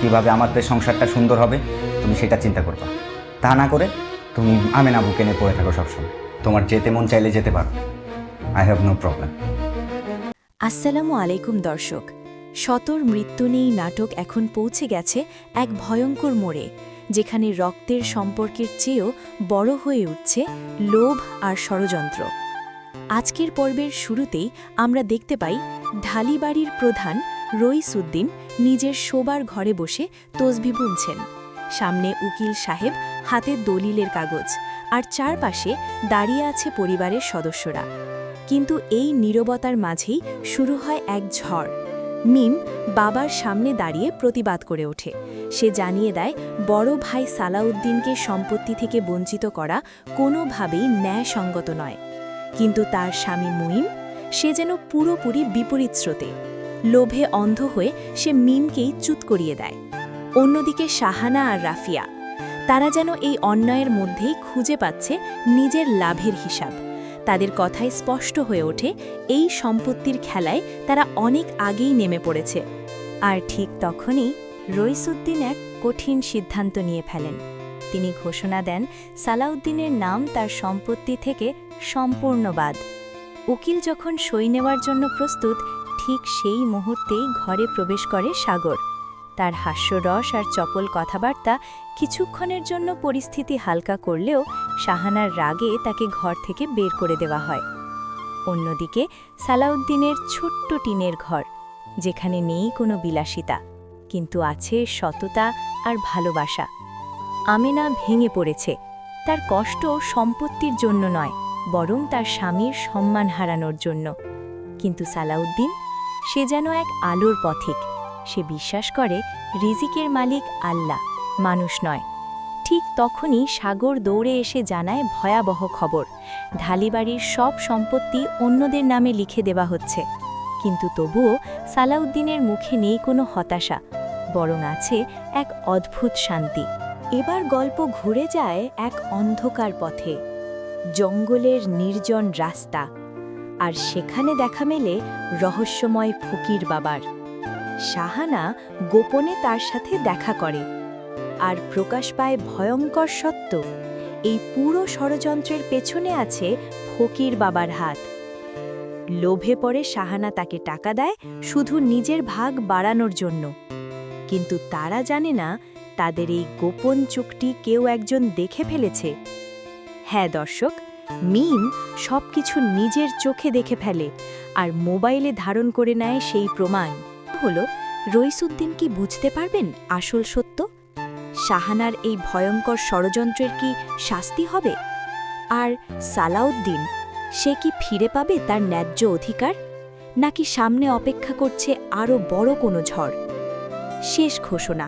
কীভাবে আমাদের সংসারটা সুন্দর হবে তুমি সেটা চিন্তা করবা। তা না করে তুমি আমেনা বুকে নিয়ে পড়ে থাকো সবসময়। তোমার যেতে মন চাইলে যেতে পারো, আই হ্যাভ নো প্রবলেম। আসসালামু আলাইকুম দর্শক। শতর মৃত্যু নেই নাটক এখন পৌঁছে গেছে এক ভয়ঙ্কর মোড়ে, যেখানে রক্তের সম্পর্কের চেয়েও বড় হয়ে উঠছে লোভ আর ষড়যন্ত্র। আজকের পর্বের শুরুতেই আমরা দেখতে পাই ঢালিবাড়ির প্রধান রইসুদ্দিন নিজের শোবার ঘরে বসে তসবিহ বুনছেন। সামনে উকিল সাহেব হাতে দলিলের কাগজ, আর চারপাশে দাঁড়িয়ে আছে পরিবারের সদস্যরা। কিন্তু এই নীরবতার মাঝেই শুরু হয় এক ঝড়। মিম বাবার সামনে দাঁড়িয়ে প্রতিবাদ করে ওঠে। সে জানিয়ে দেয় বড় ভাই সালাউদ্দিনকে সম্পত্তি থেকে বঞ্চিত করা কোনোভাবেই ন্যায়সঙ্গত নয়। কিন্তু তার স্বামী মুইম, সে যেন পুরোপুরি বিপরীত স্রোতে। লোভে অন্ধ হয়ে সে মিমকেই চুত করিয়ে দেয়। অন্যদিকে শাহানা আর রাফিয়া, তারা যেন এই অন্যায়ের মধ্যেই খুঁজে পাচ্ছে নিজের লাভের হিসাব। তাদের কথায় স্পষ্ট হয়ে ওঠে এই সম্পত্তির খেলায় তারা অনেক আগেই নেমে পড়েছে। আর ঠিক তখনই রইসুদ্দিন এক কঠিন সিদ্ধান্ত নিয়ে ফেলেন। তিনি ঘোষণা দেন সালাউদ্দিনের নাম তার সম্পত্তি থেকে সম্পূর্ণ বাদ। উকিল যখন সই নেওয়ার জন্য প্রস্তুত, ঠিক সেই মুহূর্তেই ঘরে প্রবেশ করে সাগর। তার হাস্যরস আর চপল কথাবার্তা কিছুক্ষণের জন্য পরিস্থিতি হালকা করলেও শাহানার রাগে তাকে ঘর থেকে বের করে দেওয়া হয়। অন্যদিকে সালাউদ্দিনের ছোট্ট টিনের ঘর, যেখানে নেই কোনো বিলাসিতা, কিন্তু আছে সততা আর ভালোবাসা। আমেনা ভেঙে পড়েছে। তার কষ্ট সম্পত্তির জন্য নয়, বরং তার স্বামীর সম্মান হারানোর জন্য। কিন্তু সালাউদ্দিন, সে যেন এক আলোর পথিক। সে বিশ্বাস করে রিজিকের মালিক আল্লাহ, মানুষ নয়। ঠিক তখনই সাগর দৌড়ে এসে জানায় ভয়াবহ খবর। ঢালিবাড়ির সব সম্পত্তি অন্যদের নামে লিখে দেওয়া হচ্ছে। কিন্তু তবুও সালাউদ্দিনের মুখে নেই কোনো হতাশা, বরং আছে এক অদ্ভুত শান্তি। এবার গল্প ঘুরে যায় এক অন্ধকার পথে, জঙ্গলের নির্জন রাস্তা, আর সেখানে দেখা মেলে রহস্যময় ফকির বাবার। শাহানা গোপনে তার সাথে দেখা করে, আর প্রকাশ পায় ভয়ঙ্কর সত্য। এই পুরো ষড়যন্ত্রের পেছনে আছে ফকির বাবার হাত। লোভে পড়ে শাহানা তাকে টাকা দেয় শুধু নিজের ভাগ বাড়ানোর জন্য। কিন্তু তারা জানে না তাদের এই গোপন চুক্তি কেউ একজন দেখে ফেলেছে। হ্যাঁ দর্শক, মিম সবকিছু নিজের চোখে দেখে ফেলে আর মোবাইলে ধারণ করে নেয় সেই প্রমাণ। হলো, রইসুদ্দিন কি বুঝতে পারবেন আসল সত্য? শাহানার এই ভয়ঙ্কর ষড়যন্ত্রের কি শাস্তি হবে? আর সালাউদ্দিন, সে কি ফিরে পাবে তার ন্যায্য অধিকার, নাকি সামনে অপেক্ষা করছে আরও বড় কোনো ঝড়? শেষ ঘোষণা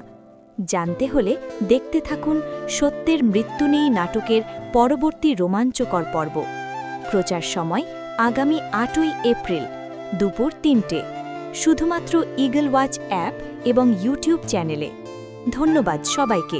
জানতে হলে দেখতে থাকুন সত্যের মৃত্যু নেই নাটকের পরবর্তী রোমাঞ্চকর পর্ব। প্রচার সময় আগামী ৮ই এপ্রিল দুপুর ৩টে, শুধুমাত্র ইগল ওয়াচ অ্যাপ এবং ইউটিউব চ্যানেলে। ধন্যবাদ সবাইকে।